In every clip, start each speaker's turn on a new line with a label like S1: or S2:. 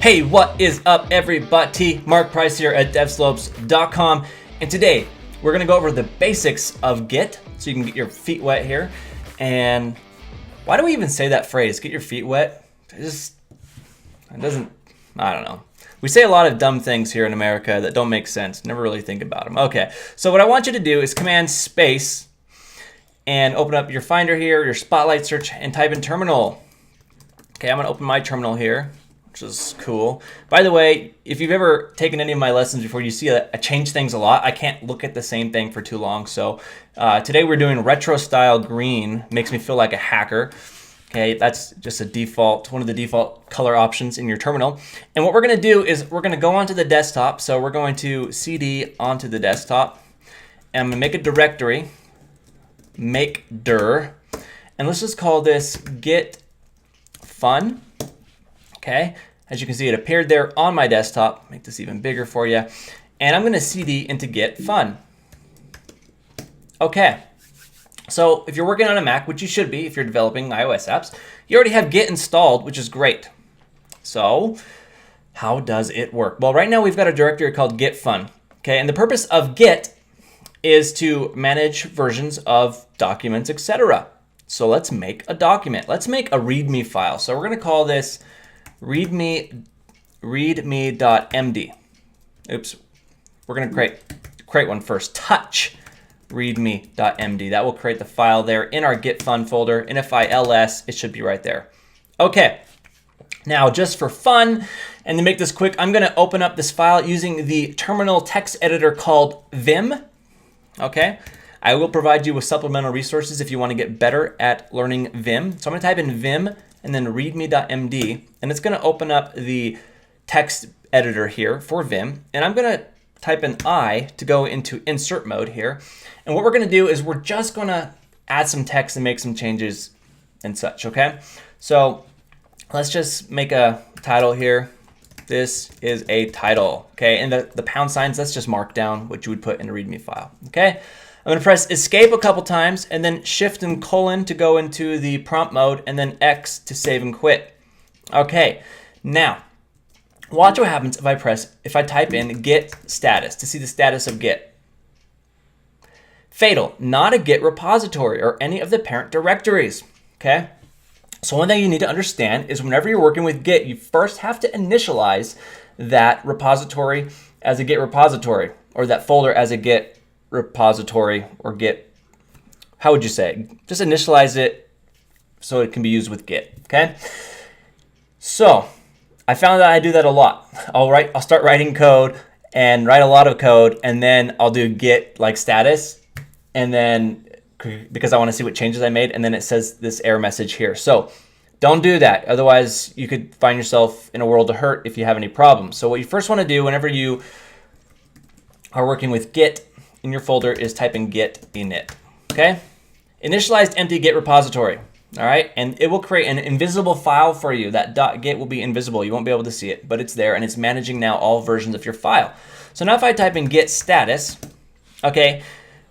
S1: Hey, what is up everybody? Mark Price here at devslopes.com, and today we're gonna go over the basics of Git so you can get your feet wet here. And why do we even say that phrase, get your feet wet? I don't know. We say a lot of dumb things here in America that don't make sense, never really think about them. Okay, so what I want you to do is Command space and open up your Finder here, your Spotlight search, and type in terminal. Okay, I'm gonna open my terminal here, which is cool. By the way, if you've ever taken any of my lessons before, you see that I change things a lot. I can't look at the same thing for too long. So today we're doing retro style green. Makes me feel like a hacker. Okay, that's just a default, one of the default color options in your terminal. And what we're gonna do is we're gonna go onto the desktop. So we're going to cd onto the desktop, and I'm gonna make a directory, mkdir, and let's just call this git-fun. Okay, as you can see, it appeared there on my desktop. Make this even bigger for you. And I'm gonna cd into git-fun. Okay, so if you're working on a Mac, which you should be if you're developing iOS apps, you already have Git installed, which is great. So how does it work? Well, right now we've got a directory called git-fun. Okay, and the purpose of Git is to manage versions of documents, etc. So let's make a document. Let's make a README file. So we're gonna call this readme.md. Oops, we're gonna create one first. Touch readme.md. That will create the file there in our git-fun folder. And if I ls, it should be right there. Okay, now just for fun, and to make this quick, I'm gonna open up this file using the terminal text editor called Vim. Okay, I will provide you with supplemental resources if you want to get better at learning Vim. So I'm going to type in Vim and then readme.md, and it's going to open up the text editor here for Vim. And I'm going to type in I to go into insert mode here. And what we're going to do is we're just going to add some text and make some changes and such. Okay, so let's just make a title here. This is a title, okay? And the pound signs, that's just markdown, what you would put in a README file, okay? I'm gonna press escape a couple times and then shift and colon to go into the prompt mode and then X to save and quit. Okay, now, watch what happens if I type in git status to see the status of Git. Fatal, not a Git repository or any of the parent directories, okay? So one thing you need to understand is whenever you're working with Git, you first have to initialize that repository as a Git repository, or that folder as a Git repository, or Git, how would you say? Just initialize it so it can be used with Git, okay? So I found that I do that a lot. I'll start writing code and write a lot of code, and then I'll do Git like status, and then because I want to see what changes I made, and then it says this error message here. So don't do that. Otherwise, you could find yourself in a world of hurt if you have any problems. So what you first want to do whenever you are working with Git in your folder is type in git init, okay? Initialized empty Git repository, all right? And it will create an invisible file for you. That .git will be invisible. You won't be able to see it, but it's there, and it's managing now all versions of your file. So now if I type in git status, okay,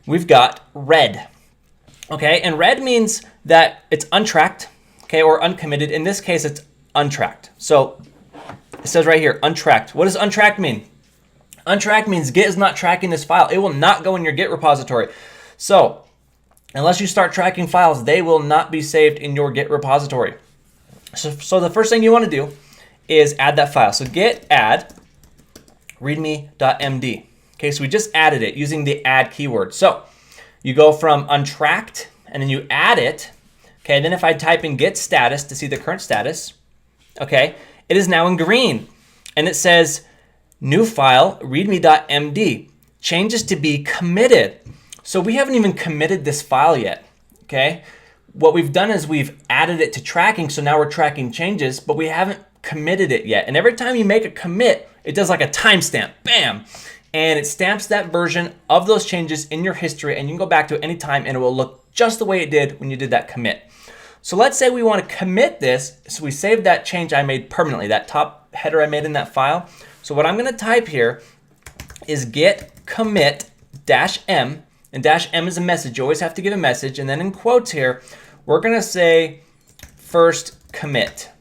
S1: we've got red. Okay, and red means that it's untracked, okay, or uncommitted. In this case, it's untracked. So it says right here, untracked. What does untracked mean? Untracked means Git is not tracking this file. It will not go in your Git repository. So unless you start tracking files, they will not be saved in your Git repository. So the first thing you want to do is add that file. So git add readme.md. Okay, so we just added it using the add keyword. So you go from untracked and then you add it. Okay, then if I type in git status to see the current status, okay, it is now in green. And it says new file readme.md, changes to be committed. So we haven't even committed this file yet, okay? What we've done is we've added it to tracking, so now we're tracking changes, but we haven't committed it yet. And every time you make a commit, it does like a timestamp, bam. And it stamps that version of those changes in your history, and you can go back to it anytime and it will look just the way it did when you did that commit. So let's say we want to commit this, so we save that change I made permanently, that top header I made in that file. So what I'm going to type here is git commit -m, and -m is a message. You always have to give a message, and then in quotes here, we're going to say first commit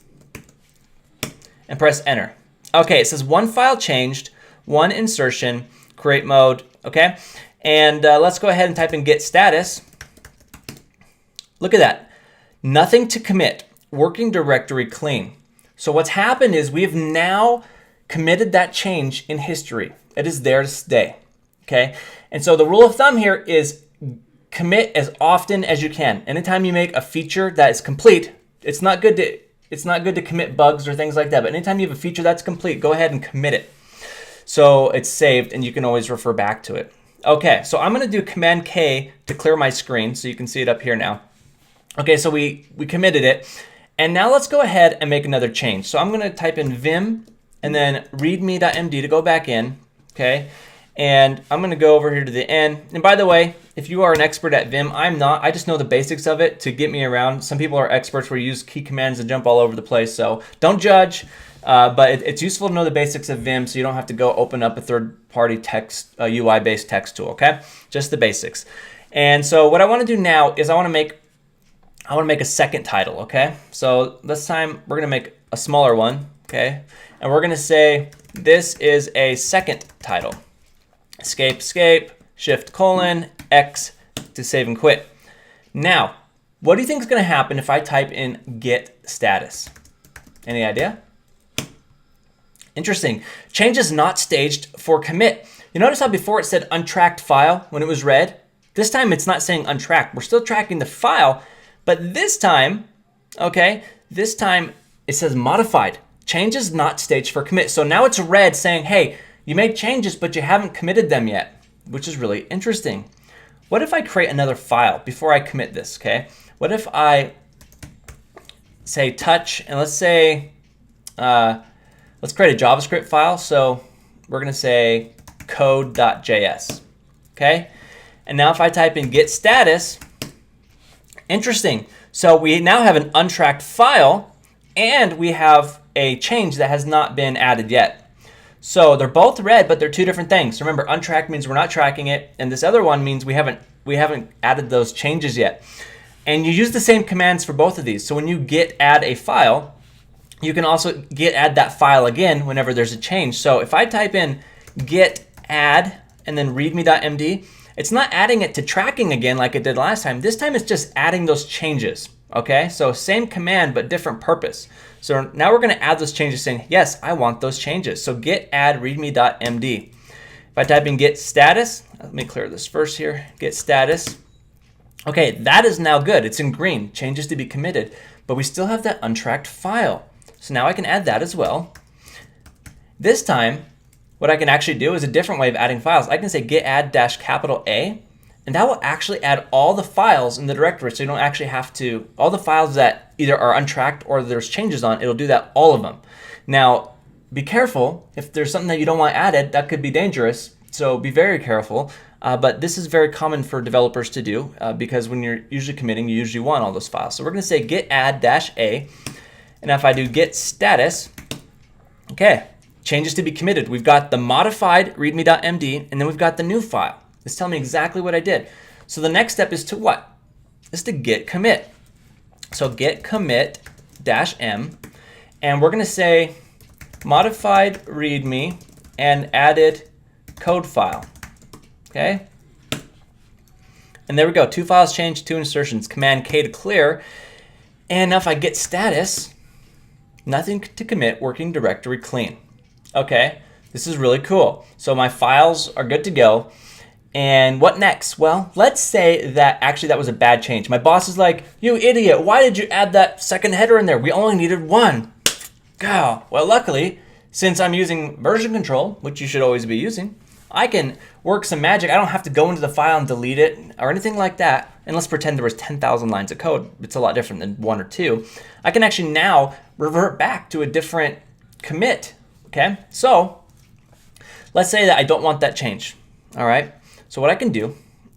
S1: and press enter. Okay, it says one file changed, one insertion, create mode, okay? And let's go ahead and type in git status. Look at that. Nothing to commit, working directory clean. So what's happened is we've now committed that change in history. It is there to stay, okay? And so the rule of thumb here is commit as often as you can. Anytime you make a feature that is complete, it's not good to commit bugs or things like that, but anytime you have a feature that's complete, go ahead and commit it. So it's saved and you can always refer back to it. Okay, so I'm gonna do Command K to clear my screen so you can see it up here now. Okay, so we committed it. And now let's go ahead and make another change. So I'm gonna type in vim and then readme.md to go back in, okay? And I'm gonna go over here to the end. And by the way, if you are an expert at Vim, I'm not. I just know the basics of it to get me around. Some people are experts where you use key commands and jump all over the place, so don't judge. But it's useful to know the basics of Vim so you don't have to go open up a third-party text, UI-based text tool, okay? Just the basics. And so what I wanna do now is I wanna make a second title, okay? So this time we're gonna make a smaller one, okay? And we're gonna say, this is a second title. Escape, shift colon, X to save and quit. Now, what do you think is gonna happen if I type in git status? Any idea? Interesting. Change is not staged for commit. You notice how before it said untracked file when it was read? This time it's not saying untracked. We're still tracking the file, but this time, okay, this time it says modified. Change is not staged for commit. So now it's red saying, hey, you made changes, but you haven't committed them yet, which is really interesting. What if I create another file before I commit this, okay? What if I say touch, and let's say, let's create a JavaScript file. So we're gonna say code.js, okay? And now if I type in git status, interesting. So we now have an untracked file and we have a change that has not been added yet. So they're both red, but they're two different things. Remember, untracked means we're not tracking it, and this other one means we haven't added those changes yet. And you use the same commands for both of these. So when you git add a file, you can also git add that file again whenever there's a change. So if I type in git add and then readme.md, it's not adding it to tracking again like it did last time. This time it's just adding those changes, okay? So same command, but different purpose. So now we're gonna add those changes saying, yes, I want those changes. So git add readme.md. If I type in git status, let me clear this first here, git status. Okay, that is now good. It's in green, changes to be committed, but we still have that untracked file. So now I can add that as well. This time, what I can actually do is a different way of adding files. I can say git add -A, and that will actually add all the files in the directory. So you don't actually have to, all the files that either are untracked or there's changes on, it'll do that, all of them. Now, be careful. If there's something that you don't want added, that could be dangerous. So be very careful. But this is very common for developers to do because when you're usually committing, you usually want all those files. So we're gonna say git add -A, and if I do git status, okay, changes to be committed. We've got the modified readme.md, and then we've got the new file. It's telling me exactly what I did. So the next step is to what? Is to git commit. So git commit -m, and we're gonna say modified readme and added code file, okay? And there we go, 2 files changed, 2 insertions, Command K to clear. And now if I git status, nothing to commit, working directory clean. Okay, this is really cool. So my files are good to go. And what next? Well, let's say that actually that was a bad change. My boss is like, you idiot, why did you add that second header in there? We only needed 1. God. Well, luckily, since I'm using version control, which you should always be using, I can work some magic. I don't have to go into the file and delete it or anything like that. And let's pretend there was 10,000 lines of code. It's a lot different than 1 or 2. I can actually now revert back to a different commit. Okay, so let's say that I don't want that change. All right, so what I can do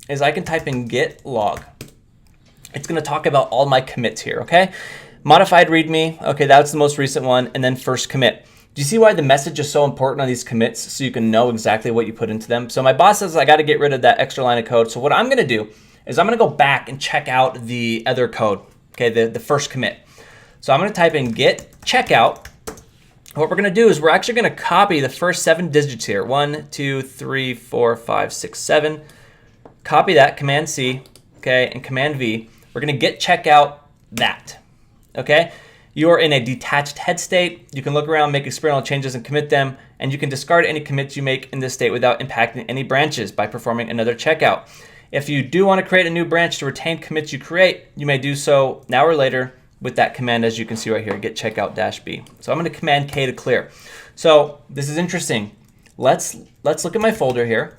S1: is I can type in git log. It's gonna talk about all my commits here, okay? Modified readme, okay, that's the most recent one, and then first commit. Do you see why the message is so important on these commits so you can know exactly what you put into them? So my boss says I gotta get rid of that extra line of code. So what I'm gonna do is I'm gonna go back and check out the other code, okay, the first commit. So I'm gonna type in git checkout. What we're going to do is we're actually going to copy the first 7 digits here. 1, 2, 3, 4, 5, 6, 7. Copy that, Command C, okay, and Command V. We're going to git check out that, okay? You're in a detached head state. You can look around, make experimental changes, and commit them, and you can discard any commits you make in this state without impacting any branches by performing another checkout. If you do want to create a new branch to retain commits you create, you may do so now or later with that command, as you can see right here, git checkout -b. So I'm going to Command K to clear. So this is interesting. Let's look at my folder here.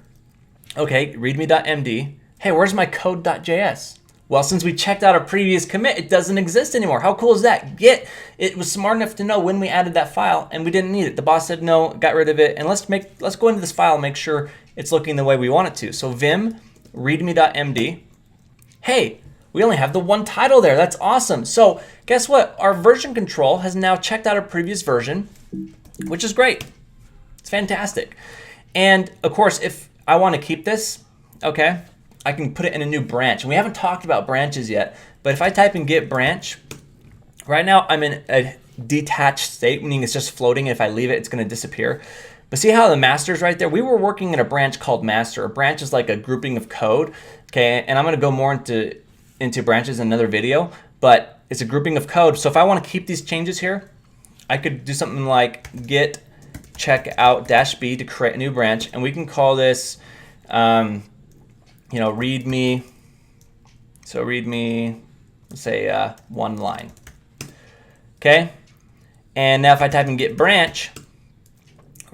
S1: Okay, readme.md. Hey, where's my code.js? Well, since we checked out a previous commit, it doesn't exist anymore. How cool is that? Git, it was smart enough to know when we added that file and we didn't need it. The boss said no, got rid of it, and let's go into this file and make sure it's looking the way we want it to. So vim readme.md. Hey, we only have the one title there. That's awesome. So guess what? Our version control has now checked out a previous version, which is great. It's fantastic. And of course, if I want to keep this, okay, I can put it in a new branch. And we haven't talked about branches yet, but if I type in git branch, right now I'm in a detached state, meaning it's just floating. If I leave it, it's going to disappear. But see how the master is right there? We were working in a branch called master. A branch is like a grouping of code, okay? And I'm going to go more into branches in another video, but it's a grouping of code. So if I want to keep these changes here, I could do something like git checkout -b to create a new branch, and we can call this, readme. So readme, let's say 1 line. Okay, and now if I type in git branch,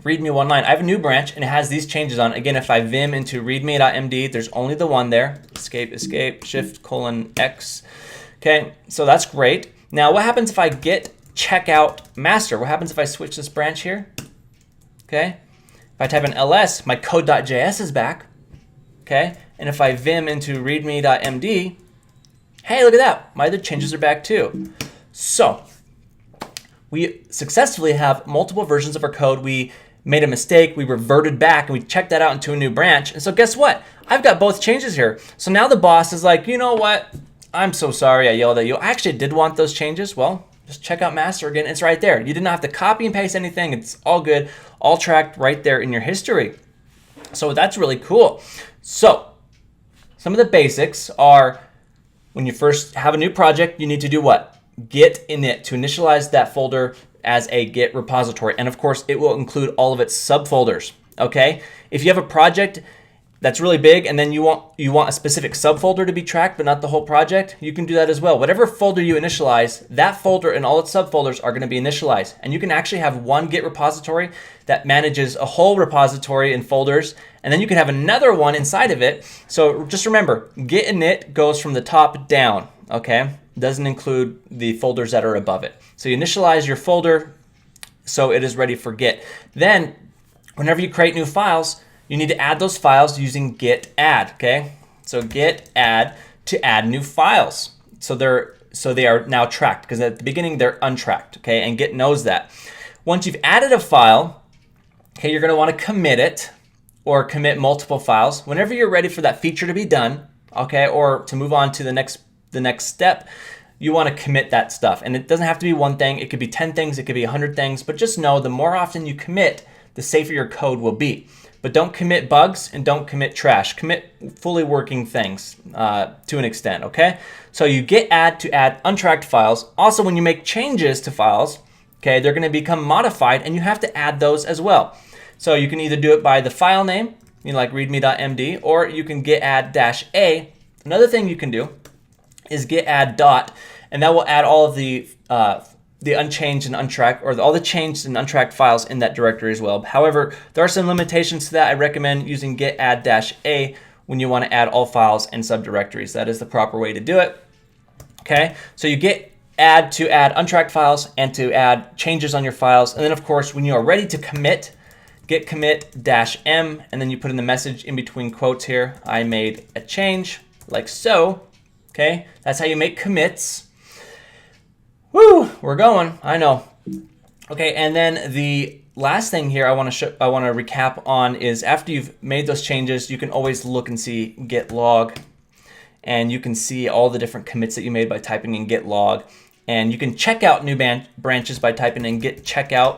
S1: readme 1 line, I have a new branch and it has these changes on. Again, if I vim into readme.md, there's only the one there. Escape, shift:\x. Okay, so that's great. Now what happens if I git checkout master? What happens if I switch this branch here? Okay, if I type in ls, my code.js is back. Okay, and if I vim into readme.md, hey, look at that, my other changes are back too. So we successfully have multiple versions of our code. We made a mistake, we reverted back, and we checked that out into a new branch. And so guess what? I've got both changes here. So now the boss is like, you know what? I'm so sorry I yelled at you. I actually did want those changes. Well, just check out master again. It's right there. You didn't have to copy and paste anything. It's all good, all tracked right there in your history. So that's really cool. So some of the basics are, when you first have a new project, you need to do what? Git init to initialize that folder as a Git repository. And of course, it will include all of its subfolders, okay? If you have a project that's really big and then you want a specific subfolder to be tracked but not the whole project, you can do that as well. Whatever folder you initialize, that folder and all its subfolders are going to be initialized. And you can actually have one Git repository that manages a whole repository and folders, and then you can have another one inside of it. So just remember, git init goes from the top down, okay? Doesn't include the folders that are above it. So you initialize your folder so it is ready for Git. Then whenever you create new files, you need to add those files using git add, okay? So git add to add new files. So they are now tracked, because at the beginning they're untracked, okay? And Git knows that. Once you've added a file, okay, you're going to want to commit it or commit multiple files whenever you're ready for that feature to be done, okay? Or to move on to the next step, you want to commit that stuff. And it doesn't have to be one thing. It could be 10 things. It could be 100 things. But just know, the more often you commit, the safer your code will be. But don't commit bugs and don't commit trash. Commit fully working things to an extent, okay? So you git add to add untracked files. Also, when you make changes to files, okay, they're going to become modified and you have to add those as well. So you can either do it by the file name, like readme.md, or you can git add -a. Another thing you can do is git add dot, and that will add all of the unchanged and untracked, or all the changed and untracked files in that directory as well. However, there are some limitations to that. I recommend using git add -a when you want to add all files and subdirectories. That is the proper way to do it. Okay, so you git add to add untracked files and to add changes on your files. And then of course, when you are ready to commit, git commit -m, and then you put in the message in between quotes here, I made a change, like so. Okay, that's how you make commits. Woo, we're going, I know. Okay, and then the last thing here I want to recap on is, after you've made those changes, you can always look and see git log, and you can see all the different commits that you made by typing in git log, and you can check out new branches by typing in git checkout.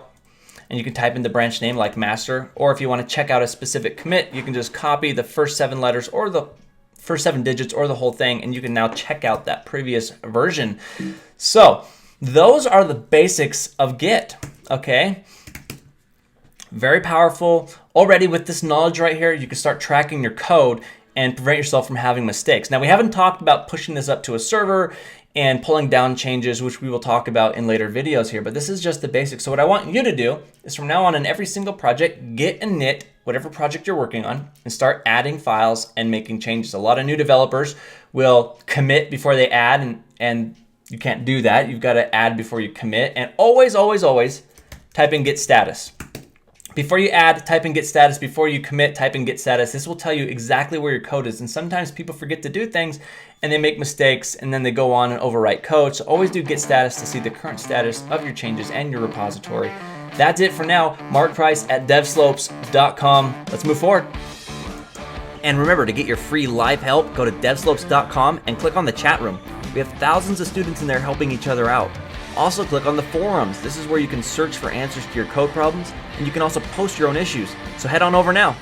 S1: and you can type in the branch name like master, or if you want to check out a specific commit, you can just copy the first 7 letters or the first 7 digits or the whole thing, and you can now check out that previous version. So those are the basics of Git, okay? Very powerful. Already with this knowledge right here, you can start tracking your code and prevent yourself from having mistakes. Now, we haven't talked about pushing this up to a server and pulling down changes, which we will talk about in later videos here, but this is just the basics. So what I want you to do is from now on in every single project, git init whatever project you're working on and start adding files and making changes. A lot of new developers will commit before they add, and you can't do that. You've got to add before you commit, and always, always, always type in git status. Before you add, type in git status. Before you commit, type in git status. This will tell you exactly where your code is. And sometimes people forget to do things and they make mistakes and then they go on and overwrite code. So always do git status to see the current status of your changes and your repository. That's it for now. Mark Price at devslopes.com. Let's move forward. And remember, to get your free live help, go to devslopes.com and click on the chat room. We have thousands of students in there helping each other out. Also click on the forums. This is where you can search for answers to your code problems, and you can also post your own issues. So head on over now.